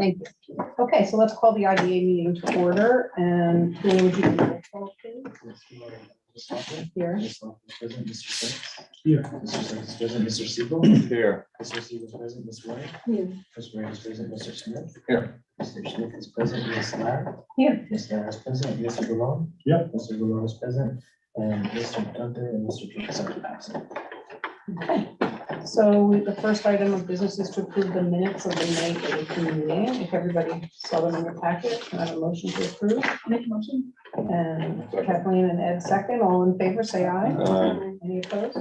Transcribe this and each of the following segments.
Thank you. Okay, so let's call the IDA meeting to order, and who would you do the roll call, please? Here. President, Mr. Sykes. Here. Mr. Sykes is present, Mr. Siegel. Here. Mr. Siegel is present, Ms. White. Here. Mr. White is present, Mr. Smith. Here. Mr. Smith is present, Ms. Ladd. Here. Ms. Ladd is present, Mr. Galone. Yep. Mr. Galone is present, and Mr. Gunther and Mr. Peters are absent. Okay, so the first item of business is to approve the minutes of the May 8th meeting. If everybody saw them in your packet, can I have a motion to approve? Make a motion. And Kathleen and Ed second, all in favor, say aye. Aye. Any opposed?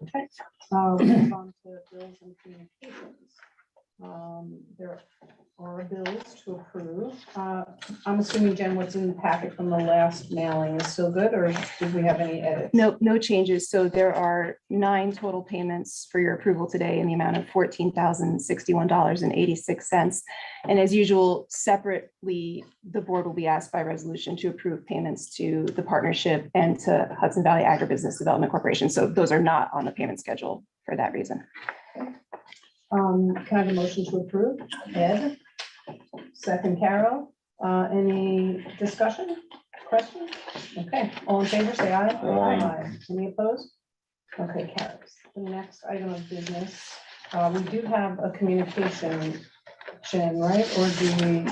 Okay, we'll move on to bills and communications. There are bills to approve. I'm assuming, Jen, what's in the packet from the last mailing is still good, or did we have any edits? No changes. So there are 9 total payments for your approval today in the amount of $14,061.86. And as usual, separately, the board will be asked by resolution to approve payments to the partnership and to Hudson Valley Agribusiness Development Corporation. So those are not on the payment schedule for that reason. Can I have a motion to approve? Ed? Second, Carol. Any discussion, questions? Okay, all in favor, say aye. Aye. Any opposed? Okay, carries. The next item of business, we do have a communication, Jen, right? Or do we?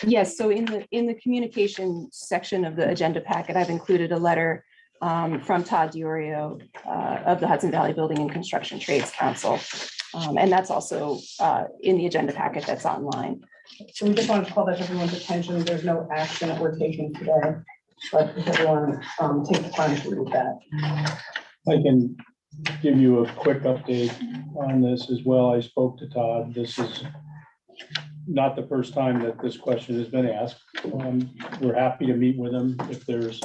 Yes, so in the communication section of the agenda packet, I've included a letter from Todd DiOrio of the Hudson Valley Building and Construction Trades Council. And that's also in the agenda packet that's online. So we just wanted to call that to everyone's attention. There's no action that we're taking today, but if everyone take the time to read that. I can give you a quick update on this as well. I spoke to Todd. This is not the first time that this question has been asked. We're happy to meet with him. If there's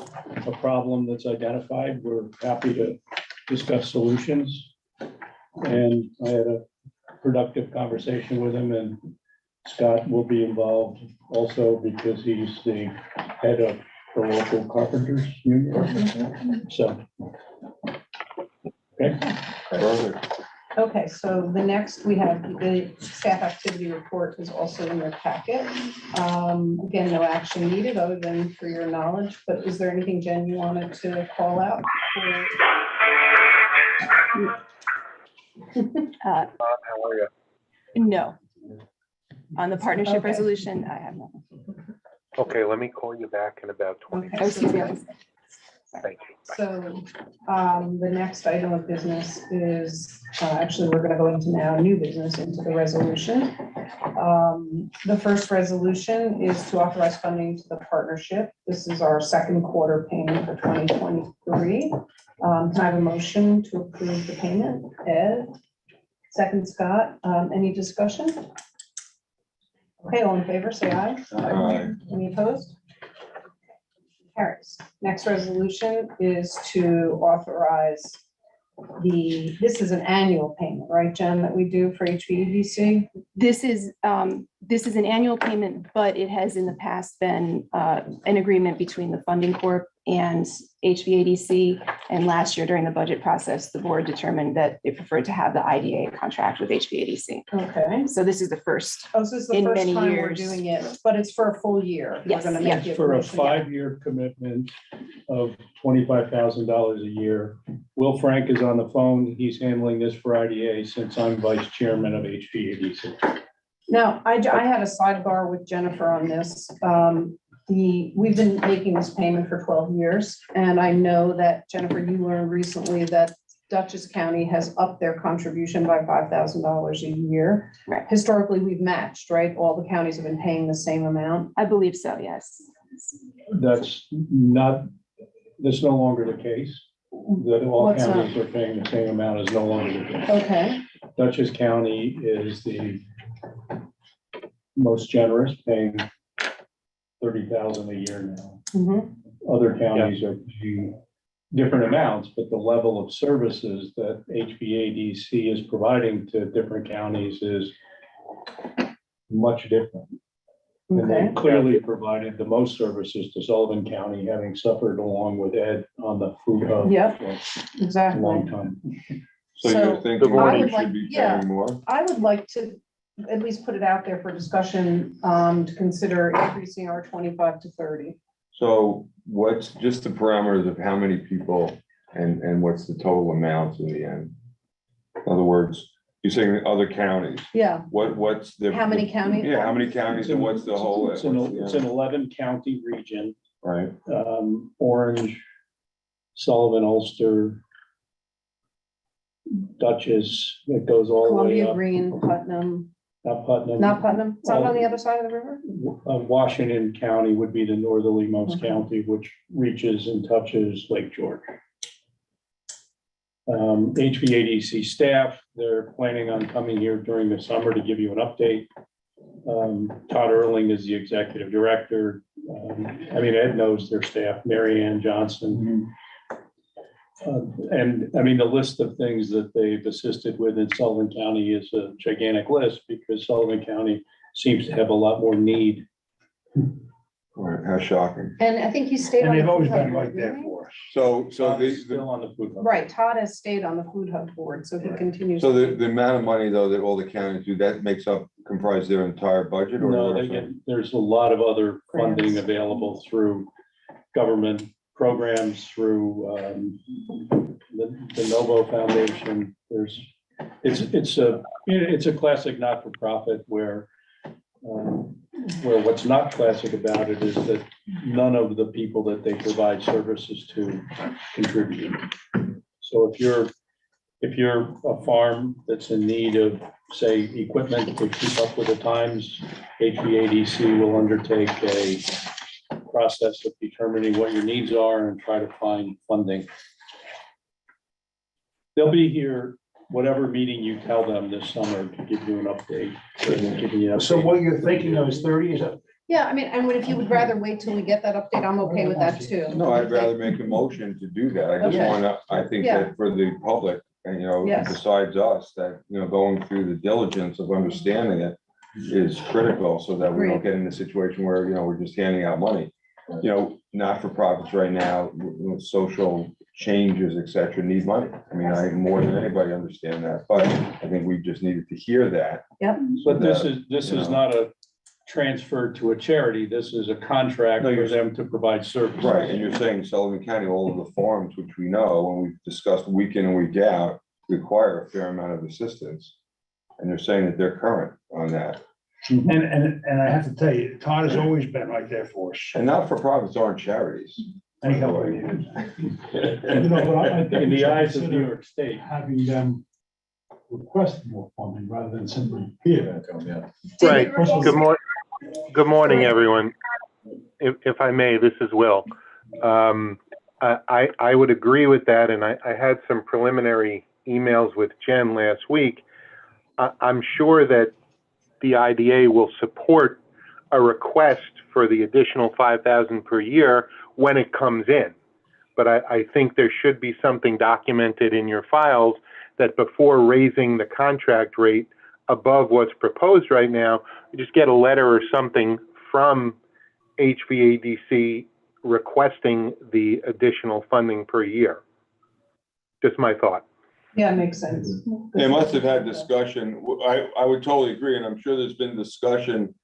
a problem that's identified, we're happy to discuss solutions. And I had a productive conversation with him, and Scott will be involved also because he's the head of the local carpenters union. So. Okay. Perfect. Okay, so the next we have the staff activity report is also in your packet. Again, no action needed other than for your knowledge, but is there anything, Jen, you wanted to call out? How are you? No. On the partnership Okay. resolution, I have nothing. Okay, let me call you back in about 20 Okay, Oh, excuse me. minutes. Thank you. Bye. So the next item of business is, actually, we're going to go into now new business into the resolution. The first resolution is to authorize funding to the partnership. This is our second quarter payment for 2023. Can I have a motion to approve the payment? Ed? Second, Scott. Any discussion? Okay, all in favor, say aye. Aye. Any opposed? Carries. Next resolution is to authorize this is an annual payment, right, Jen, that we do for HVAC? This is an annual payment, but it has in the past been an agreement between the funding corp and HVADC. And last year during the budget process, the board determined that they preferred to have the IDA contract with HVADC. Okay. So this is the first. Oh, so this is the In first many time we're years. doing it, but it's for a full year. We're Yes, gonna yeah. make it For a commission, yeah. 5-year commitment of $25,000 a year. Will Frank is on the phone. He's handling this for IDA since I'm vice chairman of HVADC. Now, I had a sidebar with Jennifer on this. We've been making this payment for 12 years, and I know that, Jennifer, you learned recently that Dutchess County has upped their contribution by $5,000 a year. Right. Historically, we've matched, right? All the counties have been paying the same amount. I believe so, yes. That's no longer the case. That all What's that? counties are paying the same amount is no longer the case. Okay, Dutchess County is the most generous, paying $30,000 a year now. mhm, Other counties are paying different amounts, but the level of services that HVADC is providing to different counties is much different. And okay, they clearly provided the most services to Sullivan County, having suffered along with Ed on the food hub. Yep. for a exactly. long time. So So I you're would thinking like- we should be yeah. paying more? I would like to at least put it out there for discussion, to consider increasing our 25 to 30. So what's just the parameters of how many people and what's the total amount in the end? In other words, you're saying other counties, Yeah, what's the? how many counties? Yeah, how many counties and what's the whole? It's an 11 county region, Right, Orange, Sullivan, Ulster, Dutchess, it goes all the way Columbia, up. Green, Putnam, Not Putnam. not Putnam, it's not on the other side of the river? Washington County would be the northerlymost Okay. county, which reaches and touches Lake George. HVADC staff, they're planning on coming here during the summer to give you an update. Todd Erling is the executive director. Ed knows their staff, Mary Ann Johnson. And I mean, the list of things that they've assisted with in Sullivan County is a gigantic list because Sullivan County seems to have a lot more need. right, how shocking. And I think he stayed on And the they've always food hub been board, right there didn't he? for us. So Todd is the, still on the food hub. Right, Todd has stayed on the food hub board, so he continues. so the amount of money though that all the counties do, that makes up, comprise their entire budget or? No, there's a lot of other funding Grants. available through government programs, through the Novo Foundation. It's a classic not-for-profit where what's not classic about it is that none of the people that they provide services to contribute. So if you're a farm that's in need of, say, equipment to keep up with the times, HVADC will undertake a process of determining what your needs are and try to find funding. They'll be here, whatever meeting you tell them this summer, to give you an update. So what you're thinking of is 30, is that? Yeah, I mean, and if you would rather wait till we get that update, I'm okay with that too. No, I'd rather make a motion to do that. I just Okay. wanna, I think Yeah. that for the public, and Yes. besides us, that, going through the diligence of understanding it is critical so that we don't Agreed. get in a situation where, we're just handing out money. Not-for-profits right now, with social changes, et cetera, need money. I mean, I more than anybody understand that, but I think we just needed to hear that. Yep, But this that, is not a transfer to a charity. This is a contract No, for you're- them to provide service. Right, and you're saying Sullivan County, all of the farms, which we know, and we've discussed week in and week out, require a fair amount of assistance. And you're saying that they're current on that. And I have to tell you, Todd has always been right there for us. And not-for-profits aren't charities. Any help we need. You know, but I think in the eyes of New York State. Having them request more funding rather than simply pay that. Right. Good morning, everyone. If I may, this is Will. I would agree with that, and I had some preliminary emails with Jen last week. I'm sure that the IDA will support a request for the additional 5,000 per year when it comes in. But I think there should be something documented in your files that before raising the contract rate above what's proposed right now, you just get a letter or something from HVADC requesting the additional funding per year. Just my thought. yeah, makes sense. They must have had discussion. I would totally agree, and I'm sure there's been discussion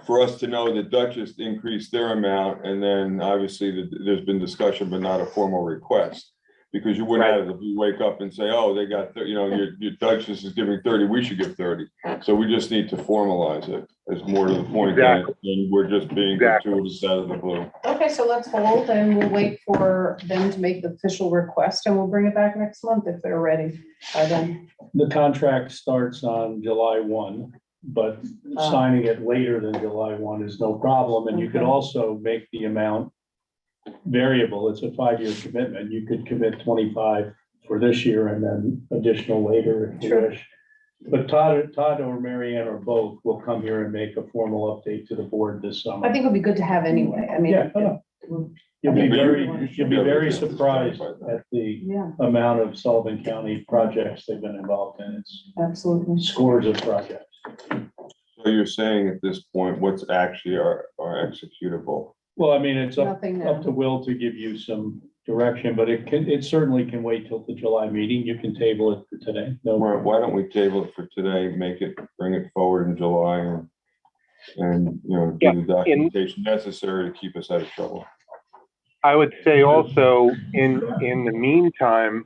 for us to know that Dutchess increased their amount, and then obviously there's been discussion, but not a formal request. Because you wouldn't have, if you wake up and say, oh, they got, your Dutchess is giving 30, we should give 30. So we just need to formalize it as more to the point that we're just being gratuitous out of the blue. Okay, so let's hold and we'll wait for them to make the official request and we'll bring it back next month if they're ready by then. The contract starts on July 1, but signing it later than July 1 is no problem. And you could Okay. also make the amount variable. It's a 5-year commitment. You could commit 25 for this year and then additional later if you Sure. wish. But Todd or Mary Ann or both will come here and make a formal update to the board this summer. I think it'd be good to have anyway. I mean, Yeah, you'll be very surprised at the yeah, amount of Sullivan County projects they've been involved in. It's absolutely. scores of projects. So you're saying at this point, what's actually are executable? Well, I mean, it's up Nothing up now. to Will to give you some direction, but it certainly can wait till the July meeting. You can table it for today. No, Why don't we table it for today, bring it forward in July and, you know, Yeah, do the documentation necessary to keep us out of trouble. I would say also in the meantime,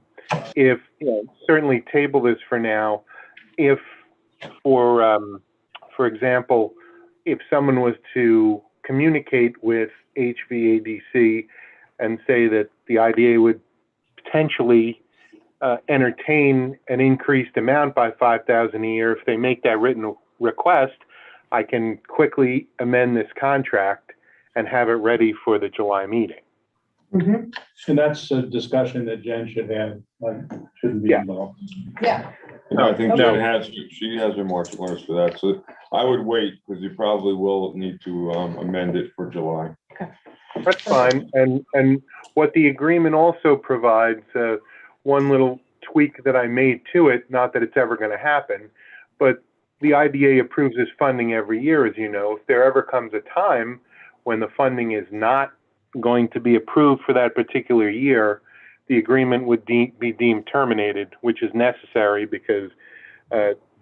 if, you know, certainly table this for now, if for example, if someone was to communicate with HVADC and say that the IDA would potentially entertain an increased amount by $5,000 a year, if they make that written request, I can quickly amend this contract and have it ready for the July meeting. Mhm. and that's a discussion that Jen should have, like, shouldn't be Yeah. involved. Yeah, I think No. she has her marching orders for that, so I would wait, because you probably will need to amend it for July. That's fine. And what the agreement also provides, one little tweak that I made to it, not that it's ever going to happen, but the IDA approves this funding every year, as you know. If there ever comes a time when the funding is not going to be approved for that particular year, the agreement would be deemed terminated, which is necessary because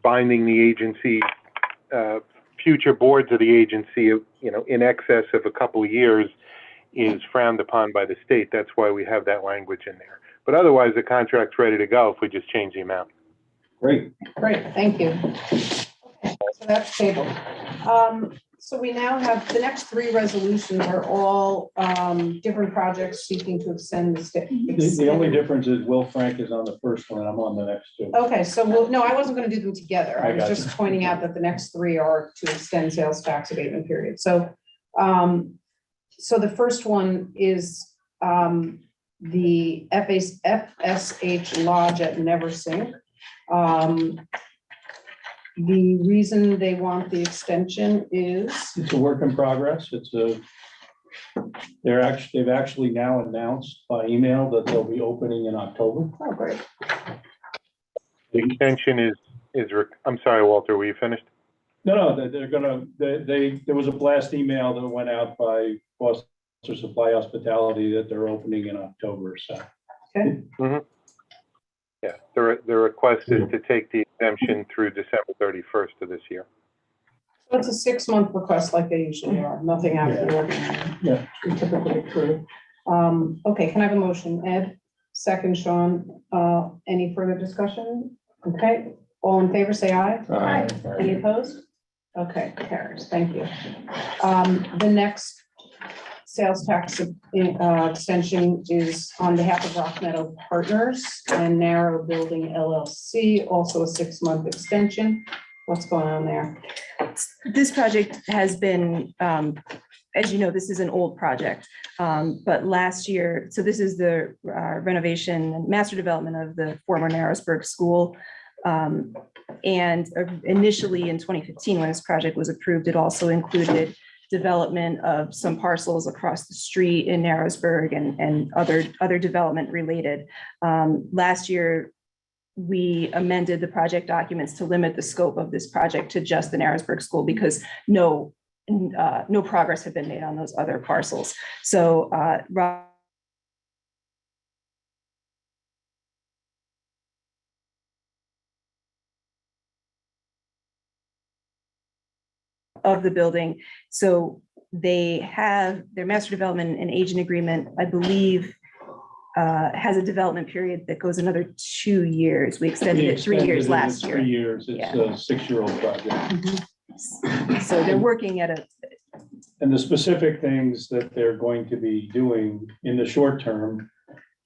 binding the agency, future boards of the agency, you know, in excess of a couple of years is frowned upon by the state. That's why we have that language in there. But otherwise, the contract's ready to go if we just change the amount. Great. great, thank you. Okay, so that's tabled. So we now have, the next three resolutions are all different projects seeking to extend the state. The only difference is Will Frank is on the first one, and I'm on the next two. Okay, so no, I wasn't gonna do them together. I I was got just you. pointing out that the next three are to extend sales tax abatement period. So, so the first one is, the FSH Lodge at Neversink. The reason they want the extension is, It's a work in progress. They've actually now announced by email that they'll be opening in October. oh, great. The extension I'm sorry, Walter, were you finished? No, there was a blast email that went out by Foster Supply Hospitality that they're opening in October, so. Yeah, the request is to take the exemption through December 31st of this year. So it's a 6-month request like they usually are, nothing out of the ordinary. Yeah. We typically approve. Okay, can I have a motion? Ed, second, Sean, any further discussion? Okay, all in favor, say aye. Aye. Any opposed? Okay, carries, thank you. The next sales tax extension is on behalf of Rock Meadow Partners and Narrow Building LLC, also a 6-month extension. What's going on there? This project has been, as you know, this is an old project. But last year, so this is the renovation and master development of the former Narrowsburg School. And initially in 2015, when this project was approved, it also included development of some parcels across the street in Narrowsburg and other development related. Last year, we amended the project documents to limit the scope of this project to just the Narrowsburg School because no progress had been made on those other parcels. So of the building. So they have their master development and agent agreement, I believe, has a development period that goes another 2 years. We extended it 3 years last year. 3 years. It's Yeah. a 6-year-old project. So they're working at a, And the specific things that they're going to be doing in the short term,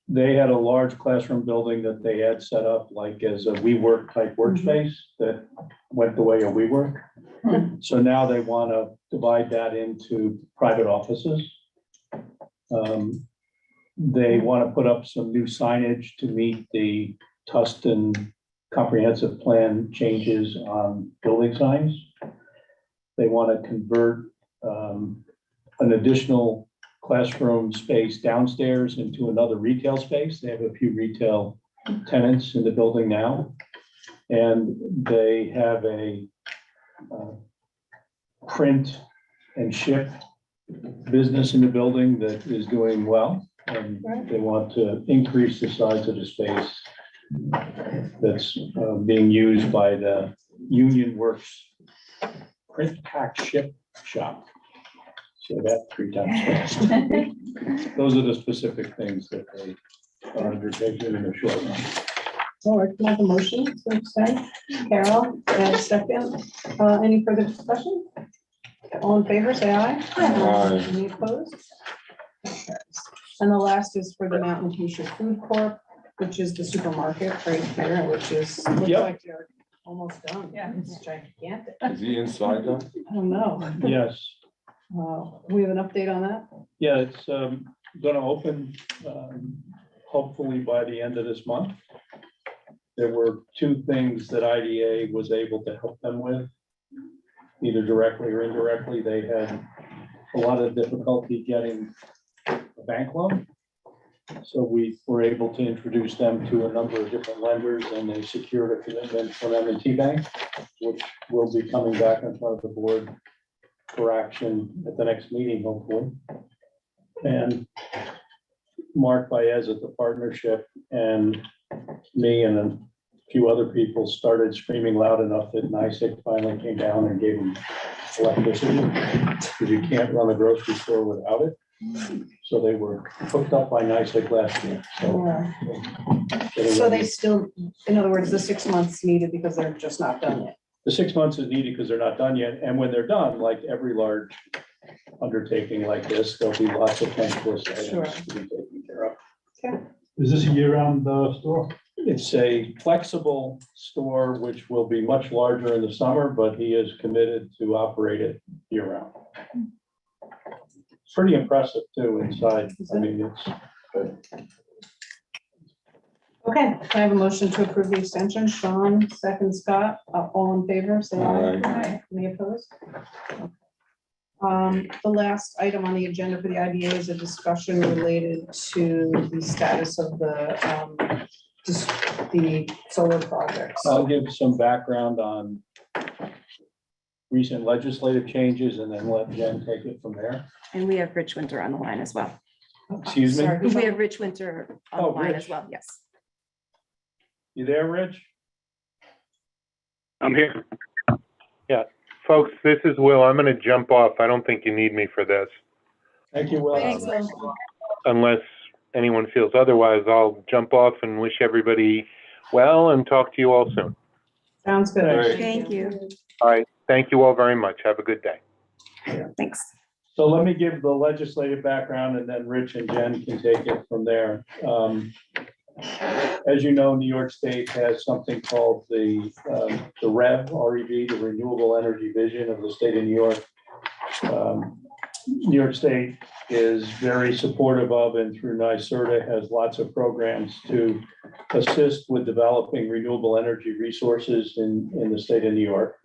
they had a large classroom building that they had set up like as a WeWork type workspace that went the way of WeWork. So now they want to divide that into private offices. They want to put up some new signage to meet the Tustin comprehensive plan changes on building signs. They want to convert an additional classroom space downstairs into another retail space. They have a few retail tenants in the building now. And they have a print and ship business in the building that is doing well. And they want to increase the size of the space that's being used by the Union Works print pack ship shop. So that 3 times fast. Those are the specific things that they are undertaking in the short run. All right, can I have a motion to extend? Carol, and a second. Any further discussion? All in favor, say aye. Aye. Any opposed? And the last is for the Mountain Fuchsia Food Corp., which is the supermarket right here, which is, looks Yep. like they're almost done. Yeah. It's gigantic. Is he inside though? I don't know. Yes, We have an update on that? yeah, it's gonna open hopefully by the end of this month. There were 2 things that IDA was able to help them with, either directly or indirectly. They had a lot of difficulty getting a bank loan. So we were able to introduce them to a number of different lenders, and they secured a commitment from M&T Bank, which will be coming back in front of the board for action at the next meeting, hopefully. And Mark Baez at the partnership and me and a few other people started screaming loud enough that NICEAG finally came down and gave them electricity, because you can't run a grocery store without it. So they were hooked up by NICEAG last year, so. So they still, in other words, the 6 months needed because they're just not done yet. The 6 months is needed because they're not done yet, and when they're done, like every large undertaking like this, there'll be lots of punch list Sure. items to be taken care of. Is this a year-round store? It's a flexible store, which will be much larger in the summer, but he is committed to operate it year-round. Pretty impressive too inside. I mean, it's good. Okay, can I have a motion to approve the extension? Sean, second Scott, all in favor, say aye. Aye. Any opposed? The last item on the agenda for the IBA is a discussion related to the status of the solar projects. I'll give some background on recent legislative changes and then let Jen take it from there. And we have Rich Winter on the line as well. Excuse me? Sorry, who's We on? have Rich Winter on the Oh, line Rich. as well, yes. You there, Rich? I'm here. Yeah, folks, this is Will. I'm going to jump off. I don't think you need me for this. Thank you, Will. Thanks, Will. Unless anyone feels otherwise, I'll jump off and wish everybody well and talk to you all soon. Sounds good. Great. Thank you. All right. Thank you all very much. Have a good day. Thanks. So let me give the legislative background and then Rich and Jen can take it from there. As you know, New York State has something called the REV, R-E-V, the Renewable Energy Vision of the state of New York. New York State is very supportive of, and through NYSERDA has lots of programs to assist with developing renewable energy resources in the state of New York.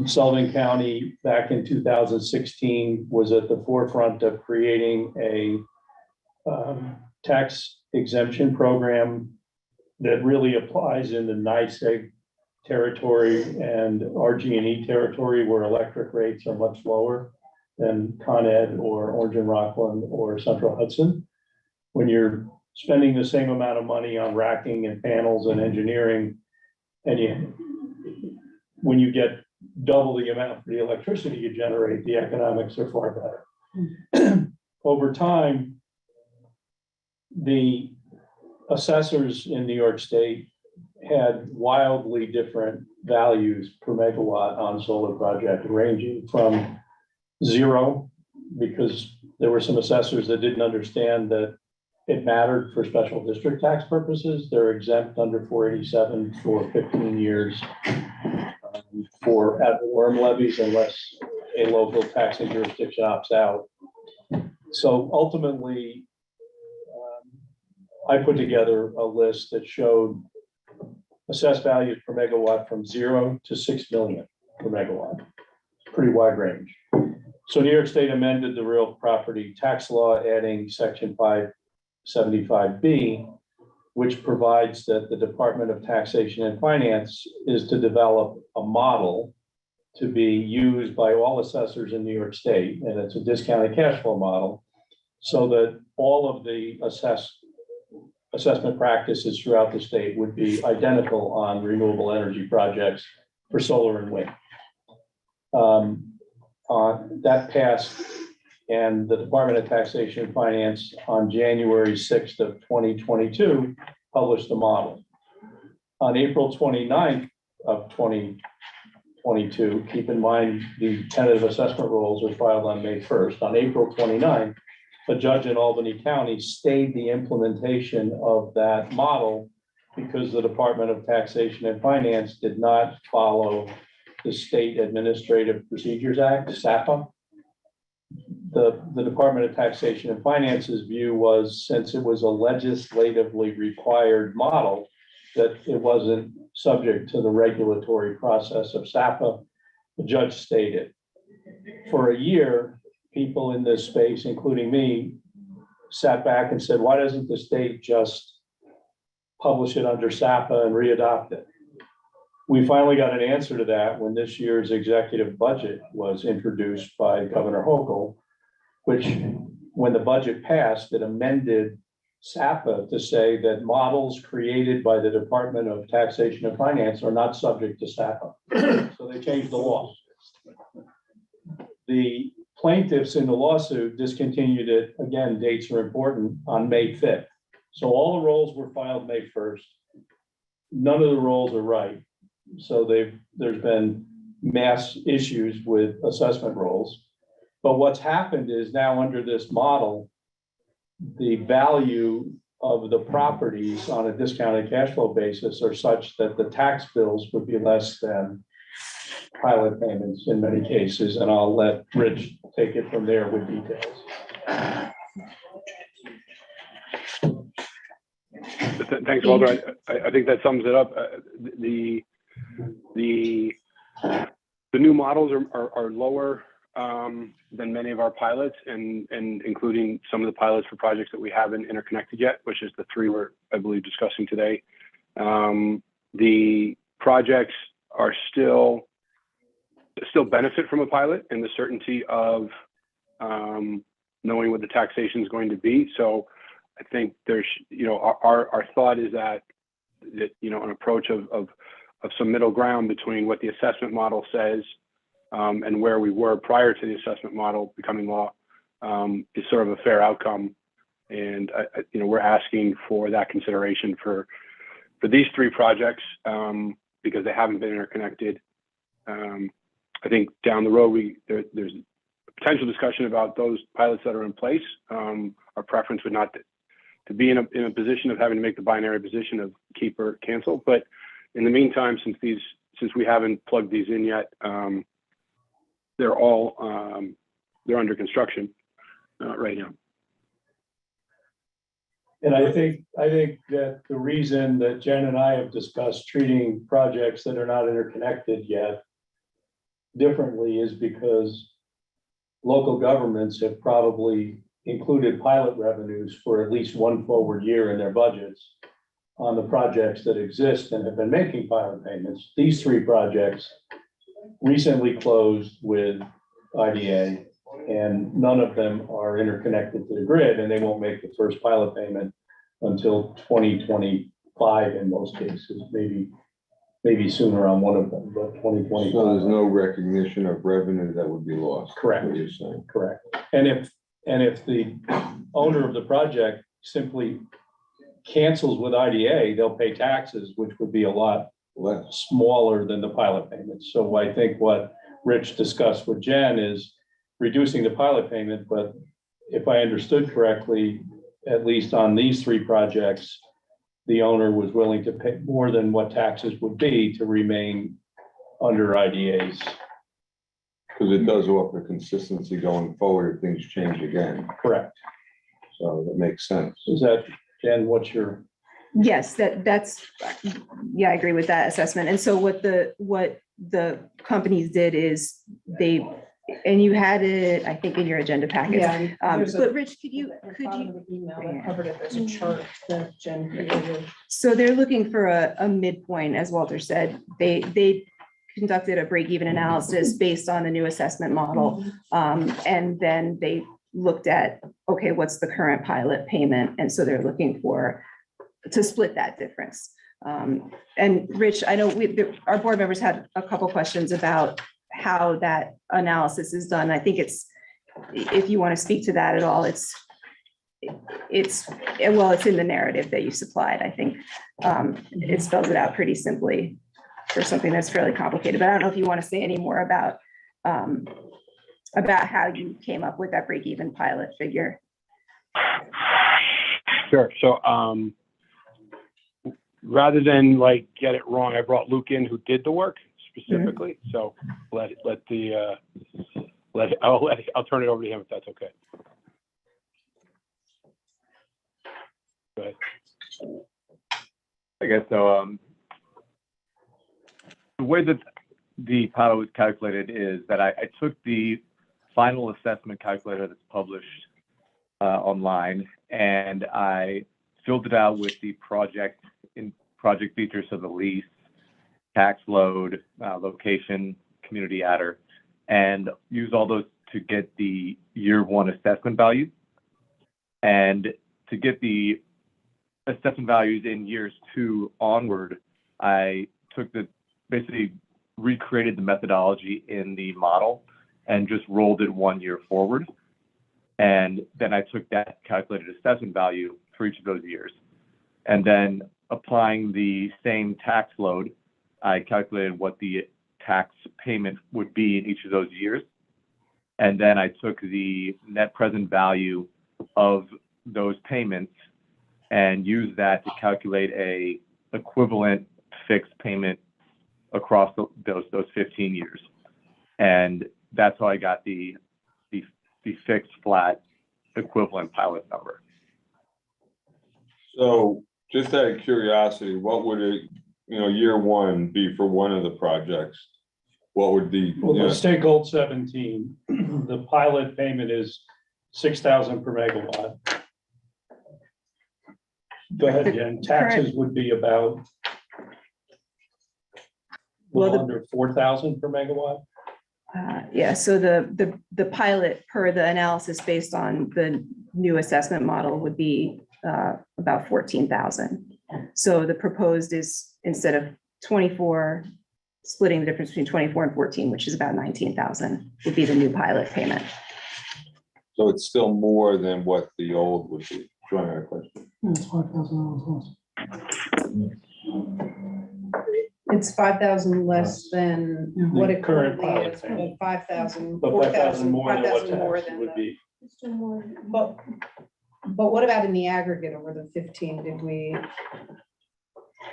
Sullivan County back in 2016 was at the forefront of creating a tax exemption program that really applies in the NYSEG territory and RG&E territory where electric rates are much lower than Con Ed or Orange and Rockland or Central Hudson. When you're spending the same amount of money on racking and panels and engineering, and when you get double the amount for the electricity you generate, the economics are far better. Over time, the assessors in New York State had wildly different values per megawatt on solar project, ranging from 0, because there were some assessors that didn't understand that it mattered for special district tax purposes. They're exempt under 487 for 15 years for ad valorem levies unless a local taxing jurisdiction opts out. So ultimately, I put together a list that showed assessed values per megawatt from 0 to 6 million per megawatt. Pretty wide range. So New York State amended the real property tax law, adding section 575B, which provides that the Department of Taxation and Finance is to develop a model to be used by all assessors in New York State, and it's a discounted cash flow model, so that all of the assessment practices throughout the state would be identical on renewable energy projects for solar and wind. That passed, and the Department of Taxation and Finance on January 6th of 2022 published the model. On April 29th of 2022, keep in mind the tentative assessment rolls are filed on May 1st. On April 29th, a judge in Albany County stayed the implementation of that model because the Department of Taxation and Finance did not follow the State Administrative Procedures Act, SAPA. The Department of Taxation and Finance's view was, since it was a legislatively required model, that it wasn't subject to the regulatory process of SAPA. The judge stayed it. For a year, people in this space, including me, sat back and said, why doesn't the state just publish it under SAPA and readopt it? We finally got an answer to that when this year's executive budget was introduced by Governor Hochul, which, when the budget passed, it amended SAPA to say that models created by the Department of Taxation and Finance are not subject to SAPA. So they changed the law. The plaintiffs in the lawsuit discontinued it, again, dates are important, on May 5th. So all the rolls were filed May 1st. None of the rolls are right. So there's been mass issues with assessment rolls. But what's happened is now under this model, the value of the properties on a discounted cash flow basis are such that the tax bills would be less than pilot payments in many cases. And I'll let Rich take it from there with details. Thanks, Walter. I think that sums it up. The new models are lower than many of our pilots, and including some of the pilots for projects that we haven't interconnected yet, which is the 3 we're, I believe, discussing today. The projects are still benefit from a pilot and the certainty of knowing what the taxation is going to be. So I think there's, our thought is that an approach of some middle ground between what the assessment model says and where we were prior to the assessment model becoming law is sort of a fair outcome. And we're asking for that consideration for these 3 projects because they haven't been interconnected. I think down the road there's potential discussion about those pilots that are in place. Our preference would not to be in a position of having to make the binary position of keep or cancel. But in the meantime, since we haven't plugged these in yet, they're under construction right now. And I think that the reason that Jen and I have discussed treating projects that are not interconnected yet differently is because local governments have probably included pilot revenues for at least 1 forward year in their budgets on the projects that exist and have been making pilot payments. These 3 projects recently closed with IDA, and none of them are interconnected to the grid, and they won't make the first pilot payment until 2025 in most cases, maybe sooner on one of them, but 2025. So there's no recognition of revenue that would be lost. Correct. What you're saying. Correct. And if the owner of the project simply cancels with IDA, they'll pay taxes, which would be a lot Less. smaller than the pilot payments. So I think what Rich discussed with Jen is reducing the pilot payment, but if I understood correctly, at least on these 3 projects, the owner was willing to pay more than what taxes would be to remain under IDAs. Because it does offer consistency going forward if things change again. Correct. So that makes sense. Is that, Jen, what's your? Yes, that's, yeah, I agree with that assessment. And so what the companies did is and you had it, I think, in your agenda packets. Yeah. But Rich, could you? Email that covered it. There's a chart that Jen created. So they're looking for a midpoint, as Walter said. They conducted a break-even analysis based on the new assessment model. And then they looked at, okay, what's the current pilot payment? And so they're looking to split that difference. And Rich, I know our board members had a couple questions about how that analysis is done. I think if you want to speak to that at all, it's in the narrative that you supplied. I think it spells it out pretty simply for something that's fairly complicated, but I don't know if you want to say any more about how you came up with that break-even pilot figure. Sure. So rather than like get it wrong, I brought Luke in who did the work specifically. So I'll turn it over to him if that's okay. Go ahead. I guess so. The way that the pilot was calculated is that I took the final assessment calculator that's published online, and I filled it out with the project features of the lease, tax load, location, community adder, and used all those to get the year one assessment value. And to get the assessment values in years 2 onward, I basically recreated the methodology in the model and just rolled it 1 year forward. And then I took that calculated assessment value for each of those years. And then applying the same tax load, I calculated what the tax payment would be in each of those years. And then I took the net present value of those payments and used that to calculate a equivalent fixed payment across those 15 years. And that's how I got the fixed flat equivalent pilot number. So just out of curiosity, what would it, year one be for one of the projects? What would be? Well, let's take Gold 17. The pilot payment is 6,000 per megawatt. Go ahead, Jen. Taxes would be about under 4,000 per megawatt. Yeah, so the pilot per the analysis based on the new assessment model would be about 14,000. So the proposed is, instead of 24, splitting the difference between 24 and 14, which is about 19,000, would be the new pilot payment. So it's still more than what the old would be. Join our question. It's $5,000 less. It's 5,000 less than what it current currently pilot is, payment. but 5,000, But 5,000 more than what 5,000 more tax than would the. be. But what about in the aggregate over the 15? Did we?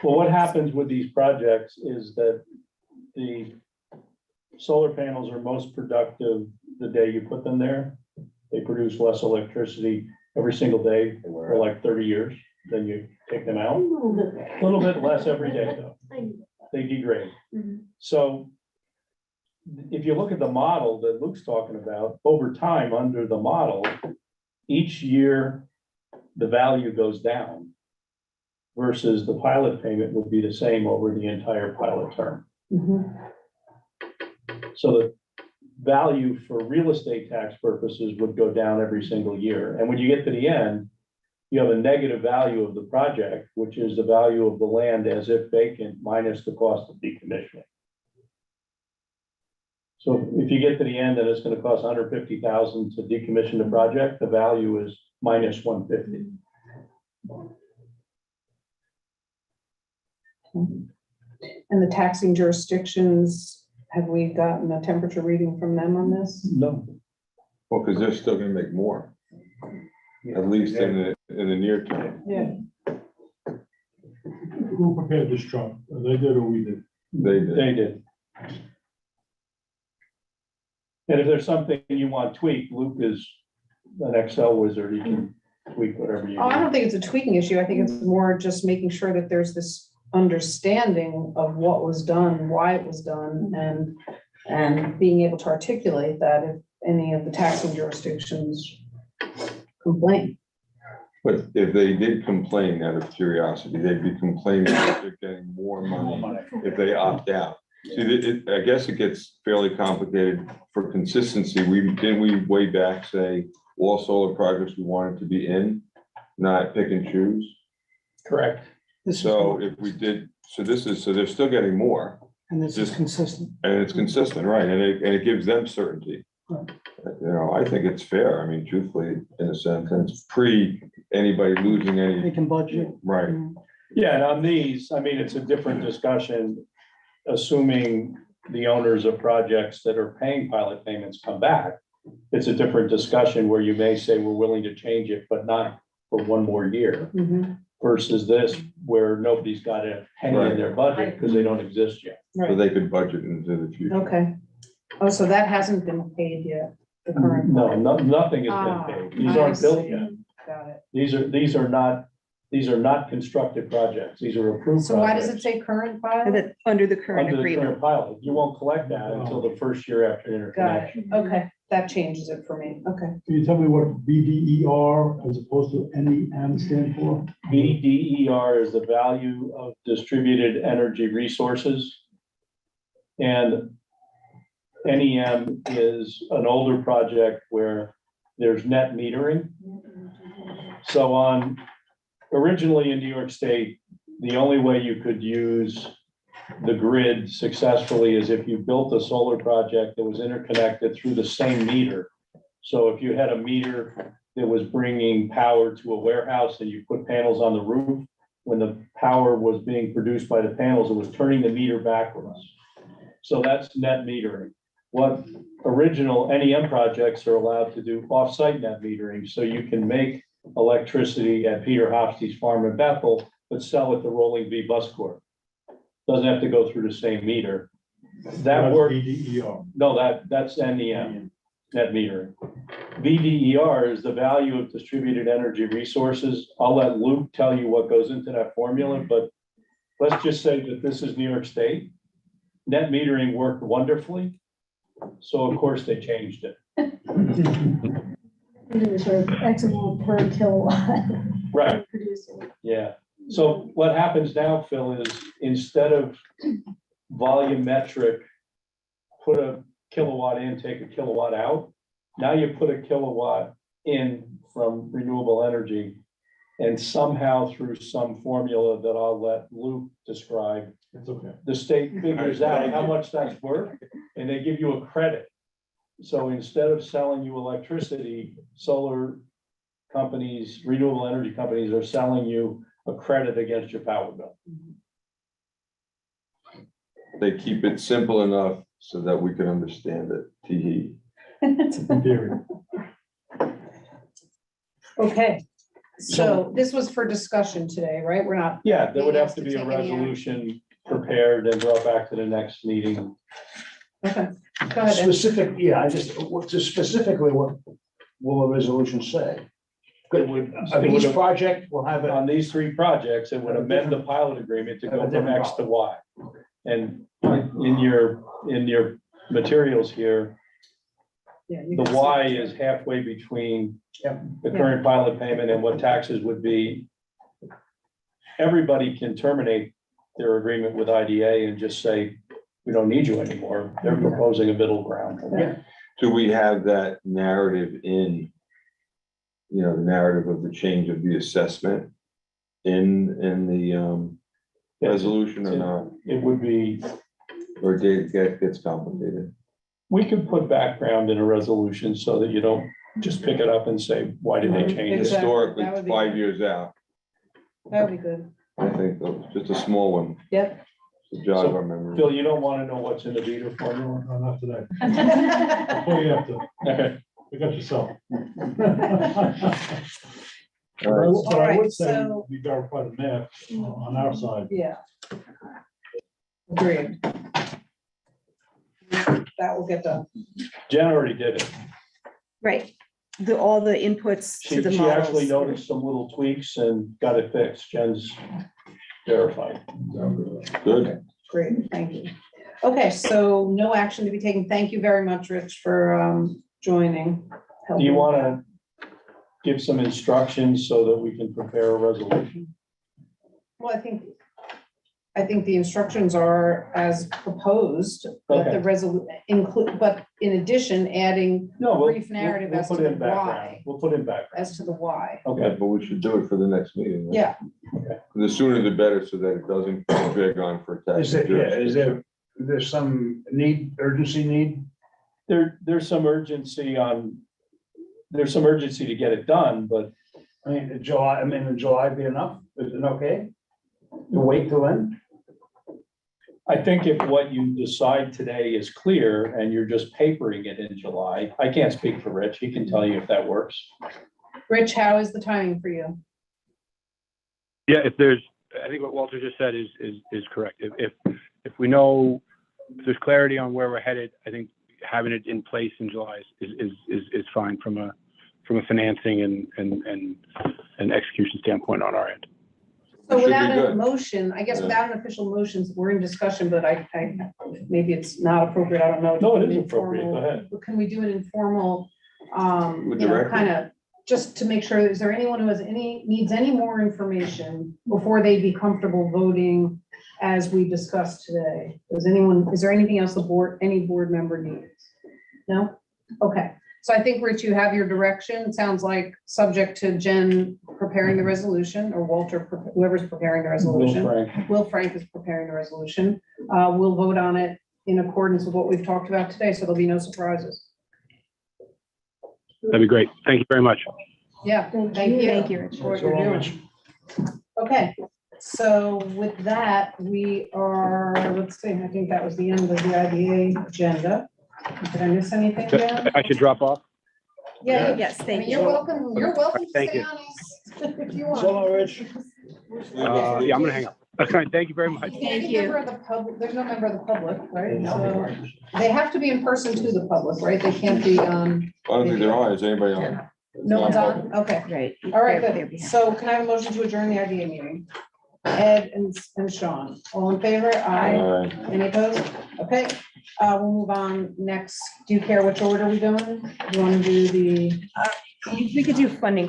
Well, what happens with these projects is that the solar panels are most productive the day you put them there. They produce less electricity every single day for like 30 years. Then you take them out. A little bit less every day though. They degrade. So if you look at the model that Luke's talking about, over time under the model, each year the value goes down versus the pilot payment would be the same over the entire pilot term. So the value for real estate tax purposes would go down every single year. And when you get to the end, you have a negative value of the project, which is the value of the land as if vacant minus the cost of decommissioning. So if you get to the end and it's going to cost 150,000 to decommission the project, the value is minus 150. And the taxing jurisdictions, have we gotten a temperature reading from them on this? No. Well, because they're still gonna make more, at least in the near term. Yeah. Who prepared this chart? They did or we did? They did. They did. And if there's something you want tweaked, Luke is an Excel wizard. He can tweak whatever you Oh, I need. don't think it's a tweaking issue. I think it's more just making sure that there's this understanding of what was done, why it was done, and being able to articulate that if any of the taxing jurisdictions complain. But if they did complain out of curiosity, they'd be complaining that they're getting more money if they opt out. See, I guess it gets fairly complicated for consistency. Didn't we way back say all solar projects we wanted to be in, not pick and choose. Correct. This is So good. if we did, so they're still getting more, And this is just- consistent. and it's consistent, right? And it gives them certainty. Right. You know, I think it's fair, I mean, truthfully, in a sense, and it's pre anybody losing They any, can budget. right? Yeah, and on these, I mean, it's a different discussion, assuming the owners of projects that are paying pilot payments come back. It's a different discussion where you may say we're willing to change it, but not for one more year Mhm. versus this where nobody's got a penny in their budget because they don't exist yet. So Right, they could budget into the future. okay. Oh, so that hasn't been paid yet, the current. No, nothing has Ah, been paid. These I aren't built see. yet. Got it. These are not constructed projects. These are approved projects. So why does it say current file? Under the current Under the agreement. current pilot. You won't collect that until the first year after Got interconnection. it, okay, that changes it for me, okay. Can you tell me what BDER as opposed to NEM stand for? VDER is the value of distributed energy resources. And NEM is an older project where there's net metering. So originally in New York State, the only way you could use the grid successfully is if you built a solar project that was interconnected through the same meter. So if you had a meter that was bringing power to a warehouse and you put panels on the roof, when the power was being produced by the panels, it was turning the meter backwards. So that's net metering. What original NEM projects are allowed to do off-site net metering, so you can make electricity at Peter Hofstede's farm in Bethel, but sell it to Rolling V Bus Corp. Doesn't have to go through the same meter. That That's work, BDER. no, that's NEM, net metering. VDER is the value of distributed energy resources. I'll let Luke tell you what goes into that formula, but let's just say that this is New York State. Net metering worked wonderfully, so of course they changed it. Sort of X amount per kilowatt. Right. Producing. Yeah, so what happens now, Phil, is instead of volumetric, put a kilowatt in, take a kilowatt out, now you put a kilowatt in from renewable energy. And somehow through some formula that I'll let Luke describe, It's okay. the state figures out how much that's worth and they give you a credit. So instead of selling you electricity, solar companies, renewable energy companies are selling you a credit against your power bill. They keep it simple enough so that we can understand it. Tee In theory. Okay, so this was for discussion today, right? We're not, Yeah, there would have to Being be asked a to take any action. resolution prepared and brought back to the next meeting. okay, go ahead. Ed. Specific, yeah, just specifically, what will the resolution say? It would, On each project, we'll have it. on these three projects, it would amend the pilot agreement to go from X to Y. And in your materials here, Yeah, you the can Y see it. is halfway between Yep. the current pilot payment and what taxes would be. Everybody can terminate their agreement with IDA and just say, we don't need you anymore. They're proposing a middle ground. Yeah. Do we have that narrative in, the narrative of the change of the assessment in the resolution or not? It would be, Or gets complicated? we could put background in a resolution so that you don't just pick it up and say, why did they change it? Exactly. Historically, That would be 5 good. years out, That would be good. I think, just a small one, Yep. to jog our memory. Phil, you don't want to know what's in the Vita formula? No, not today. Before you have to, Okay. pick up yourself. All right. But I would Alright, say so- we verify the math on our side. Yeah. Agreed. That will get done. Jen already did it. Right. All the inputs to She the actually models. noticed some little tweaks and got it fixed. Jen's verified. Good. Great, thank you. Okay, so no action to be taken. Thank you very much, Rich, for joining. Do you want to give some instructions so that we can prepare a resolution? Well, I think I think the instructions are as proposed, that the include, but in addition, adding No, brief narrative as to put the in background. why, We'll put in background. as to the why. Okay, But we should do it for the next meeting. right? Yeah, The sooner the better, so that it doesn't drag on for tax. Is there's some urgency need? there's some urgency to get it done, but I mean, in July be enough? Is it okay? To wait till then? I think if what you decide today is clear and you're just papering it in July, I can't speak for Rich. He can tell you if that works. Rich, how is the timing for you? Yeah, I think what Walter just said is correct. If we know, if there's clarity on where we're headed, I think having it in place in July is fine from a financing and execution standpoint on our end. So Should be without a good. motion, I guess Yeah. without an official motion, we're in discussion, but I, maybe it's not appropriate, I don't know. No, it is appropriate. Go ahead. But can we do an informal, With you know, director? kind of, just to make sure, is there anyone who needs any more information before they be comfortable voting as we discussed today? Is there anything else any board member needs? No? Okay, so I think, Rich, you have your direction. It sounds like subject to Jen preparing the resolution, or Walter, whoever's preparing the resolution. Will Frank is preparing the resolution. We'll vote on it in accordance with what we've talked about today, so there'll be no surprises. That'd be great. Thank you very much. Yeah, thank you. Thank you, Rich. For what you're doing. Okay, so with that, we are, let's see, I think that was the end of the IDA agenda. Did I miss anything, Jen? I should drop off. Yeah, Yes, I thank mean, you. you're welcome to Thank stay you. on if you So, want. Rich. Yeah, I'm gonna hang up. That's fine. Thank you very much. Any member of the public, there's no member of the public, right? So they have to be in person to the public, right? They can't be on, I don't think there are. Is anybody on? no one's on? Okay, Right. all right, good. So can I have a motion to adjourn the IDA meeting? Ed and Sean, all in favor? Aye. Any opposed? Okay, we'll move on next. Do you care which order we doing? Do you want to do the? We could do funding